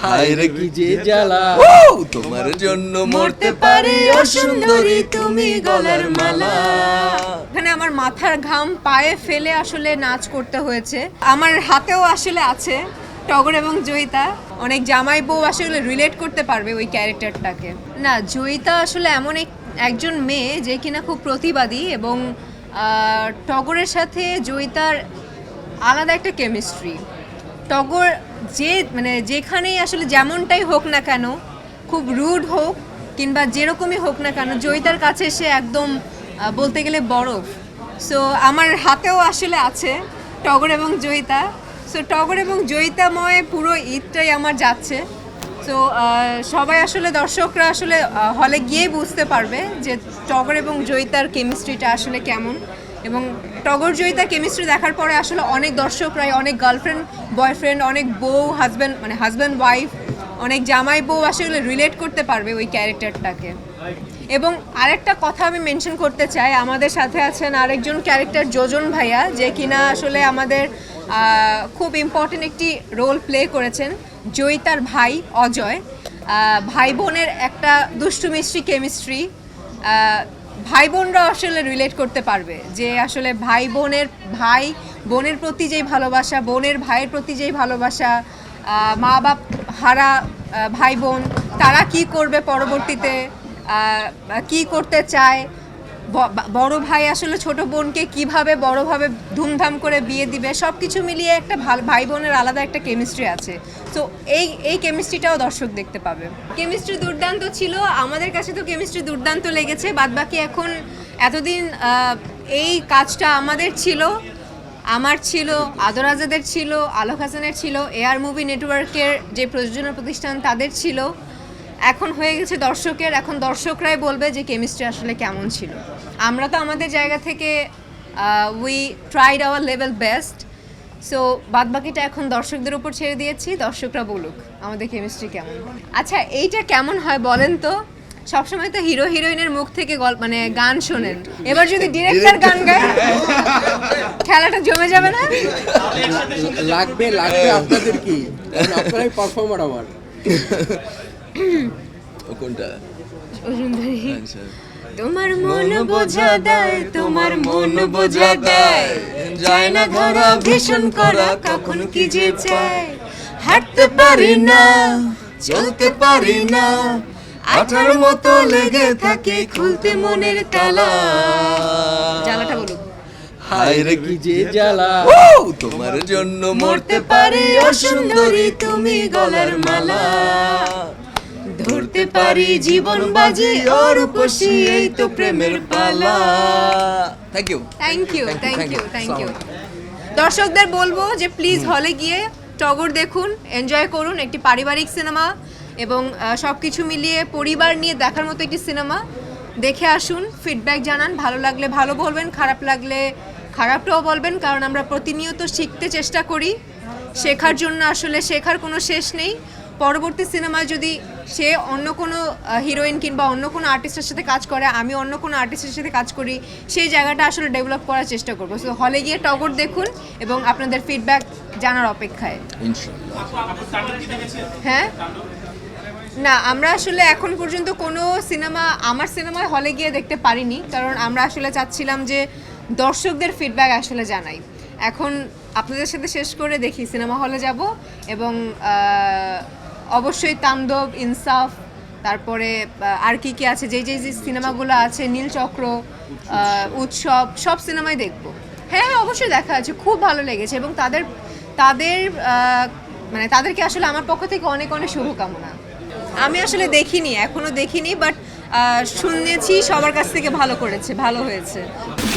হায় রে কি যে জ্বালা, তোমার জন্য মরতে পারি ও সুন্দরী তুমি গলার মালা। এখানে আমার মাথার ঘাম পায়ে ফেলে আসলে নাচ করতে হয়েছে। আমার হাতেও আসলে আছে টগর এবং জয়িতা। অনেক জামাই বউ আসলে রিলেট করতে পারবে ওই ক্যারেক্টারটাকে। না, জয়িতা আসলে এমন একজন মেয়ে যে কিনা খুব প্রতিবাদী, এবং টগরের সাথে জয়িতার আলাদা একটা কেমিস্ট্রি। টগর যেখানেই আসলে যেমনটাই হোক না কেন, খুব রুড হোক কিংবা যেরকমই হোক না কেন, জয়িতার কাছে সে একদম বলতে গেলে বরফ। সো আমার হাতেও আসলে আছে টগর এবং জয়িতা। সো টগর এবং জয়িতাময় পুরো ঈদটাই আমার যাচ্ছে। সো সবাই আসলে দর্শকরা আসলে হলে গিয়েই বুঝতে পারবে যে টগর এবং জয়িতার কেমিস্ট্রিটা আসলে কেমন। এবং টগর জয়িতা কেমিস্ট্রি দেখার পরে আসলে অনেক দর্শকরাই, অনেক গার্লফ্রেন্ড বয়ফ্রেন্ড, অনেক বউ হাজব্যান্ড ওয়াইফ, অনেক জামাই বউ আসলে রিলেট করতে পারবে ওই ক্যারেক্টারটাকে। এবং আরেকটা কথা আমি মেনশন করতে চাই, আমাদের সাথে আছেন আরেকজন ক্যারেক্টার যোজন ভাইয়া, যে কিনা আসলে আমাদের খুব ইম্পর্টেন্ট একটি রোল প্লে করেছেন। জয়িতার ভাই অজয়, ভাই বোনের একটা দুষ্টু মিষ্টি কেমিস্ট্রি। ভাই বোনরা আসলে রিলেট করতে পারবে যে আসলে ভাই বোনের প্রতি যেই ভালোবাসা, বোনের ভাইয়ের প্রতি যেই ভালোবাসা, মা বাপ হারা ভাই বোন তারা কি করবে পরবর্তীতে, কি করতে চায়, বড় ভাই আসলে ছোট বোনকে কিভাবে বড়ভাবে ধুমধাম করে বিয়ে দিবে, সব কিছু মিলিয়ে একটা ভাই বোনের আলাদা একটা কেমিস্ট্রি আছে। তো এই কেমিস্ট্রিটাও দর্শক দেখতে পাবে। কেমিস্ট্রি দুর্দান্ত ছিল, আমাদের কাছে তো কেমিস্ট্রি দুর্দান্ত লেগেছে। বাদবাকি এখন এতদিন এই কাজটা আমাদের ছিল, আমার ছিল, আদর আজাদের ছিল, আলোক হাসানের ছিল, এআর মুভি নেটওয়ার্কের যে প্রযোজনা প্রতিষ্ঠান তাদের ছিল, এখন হয়ে গেছে দর্শকের। এখন দর্শকরাই বলবে যে কেমিস্ট্রি আসলে কেমন ছিল। আমরা তো আমাদের জায়গা থেকে we tried our level best. So বাদবাকিটা এখন দর্শকদের উপর ছেড়ে দিয়েছি, দর্শকরা বলুক আমাদের কেমিস্ট্রি কেমন। আচ্ছা, এইটা কেমন হয় বলেন তো? সবসময় তো হিরো হিরোইনের মুখ থেকে গান শোনেন, এবার যদি ডিরেক্টর গান গায় খেলাটা জমে যাবে না? লাগবে আপনাদের কি, আপনারাই পারফর্মার আমার। কোনটা? তোমার মন বোঝা দেয়, তোমার মন বোঝা দেয়, যায় না ধরা ভীষণ করা, কখন কি যে চায়। হাঁটতে পারি না, চলতে পারি না, আঠার মতো লেগে থাকে খুলতে মনের তালা। জ্বালাটা বলুক। হায় রে কি যে জ্বালা, তোমার জন্য মরতে পারি ও সুন্দরী তুমি গলার মালা। ধরতে পারি জীবন বাজি ওর রূপসী, এই তো প্রেমের পালা। Thank you. দর্শকদের বলবো যে প্লিজ হলে গিয়ে টগর দেখুন, এনজয় করুন। একটি পারিবারিক সিনেমা এবং সব কিছু মিলিয়ে পরিবার নিয়ে দেখার মতো একটি সিনেমা। দেখে আসুন, ফিডব্যাক জানান, ভালো লাগলে ভালো বলবেন, খারাপ লাগলে খারাপটাও বলবেন, কারণ আমরা প্রতিনিয়ত শিখতে চেষ্টা করি। শেখার জন্য আসলে শেখার কোনো শেষ নেই। পরবর্তী সিনেমায় যদি সে অন্য কোনো হিরোইন কিংবা অন্য কোনো আর্টিস্টের সাথে কাজ করে, আমি অন্য কোনো আর্টিস্টের সাথে কাজ করি, সেই জায়গাটা আসলে ডেভেলপ করার চেষ্টা করবো। সো হলে গিয়ে টগর দেখুন এবং আপনাদের ফিডব্যাক জানার অপেক্ষায়। হ্যাঁ, না, আমরা আসলে এখন পর্যন্ত কোনো আমার সিনেমায় হলে গিয়ে দেখতে পারিনি, কারণ আমরা আসলে চাচ্ছিলাম যে দর্শকদের ফিডব্যাক আসলে জানাই। এখন আপনাদের সাথে শেষ করে দেখি সিনেমা হলে যাব, এবং অবশ্যই তাণ্ডব, ইনসাফ, তারপরে আর কি আছে, যে সিনেমাগুলো আছে, নীলচক্র, উৎসব, সব সিনেমাই দেখব। হ্যাঁ, অবশ্যই দেখা আছে, খুব ভালো লেগেছে, এবং তাদেরকে আসলে আমার পক্ষ থেকে অনেক অনেক শুভকামনা। আমি আসলে এখনো দেখিনি, বাট শুনেছি সবার কাছ থেকে ভালো হয়েছে।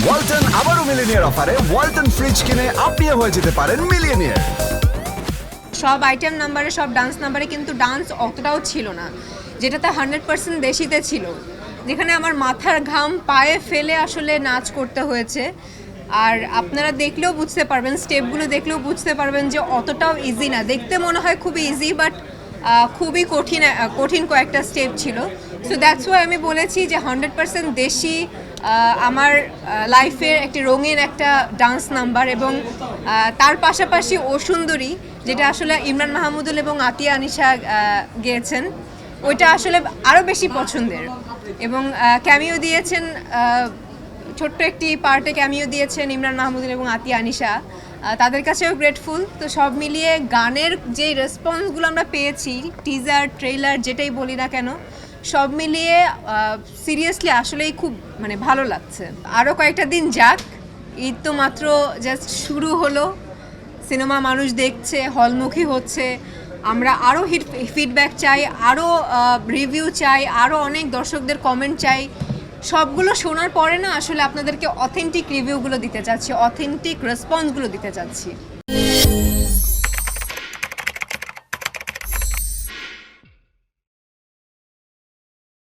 ওয়ালটন আবারও মিলিনিয়ার অফারে ওয়ালটন ফ্রিজ কিনে আপনিও হয়ে যেতে পারেন মিলিয়নিয়ার। সব আইটেম নাম্বারে, সব ডান্স নাম্বারে কিন্তু ডান্স অতটাও ছিল না, যেটাতে 100% দেশিতে ছিল, যেখানে আমার মাথার ঘাম পায়ে ফেলে আসলে নাচ করতে হয়েছে। আর আপনারা দেখলেও বুঝতে পারবেন, স্টেপগুলো দেখলেও বুঝতে পারবেন যে অতটাও ইজি না। দেখতে মনে হয় খুবই ইজি, বাট খুবই কঠিন কয়েকটা স্টেপ ছিল। সো দ্যাটস ওয়াই আমি বলেছি যে 100% দেশি আমার লাইফের একটি রঙিন একটা ডান্স নাম্বার এবং তার পাশাপাশি ও সুন্দরী, যেটা আসলে ইমরান মাহমুদুল এবং আতিয়া আনিশা গেয়েছেন, ওইটা আসলে আরও বেশি পছন্দের। এবং ক্যামিও দিয়েছেন, ছোট্ট একটি পার্টে ক্যামিও দিয়েছেন ইমরান মাহমুদুল এবং আতিয়া আনিশা, তাদের কাছেও গ্রেটফুল। তো সব মিলিয়ে গানের যে রেসপন্সগুলো আমরা পেয়েছি, টিজার ট্রেইলার যেটাই বলি না কেন, সব মিলিয়ে সিরিয়াসলি আসলেই খুব মানে ভালো লাগছে। আরও কয়েকটা দিন যাক, ঈদ তো মাত্র জাস্ট শুরু হলো, সিনেমা মানুষ দেখছে, হলমুখী হচ্ছে, আমরা আরও ফিডব্যাক চাই, আরও রিভিউ চাই, আরও অনেক দর্শকদের কমেন্ট চাই। সবগুলো শোনার পরে না আসলে আপনাদেরকে অথেন্টিক রিভিউগুলো দিতে চাচ্ছি, অথেন্টিক রেসপন্সগুলো দিতে চাচ্ছি।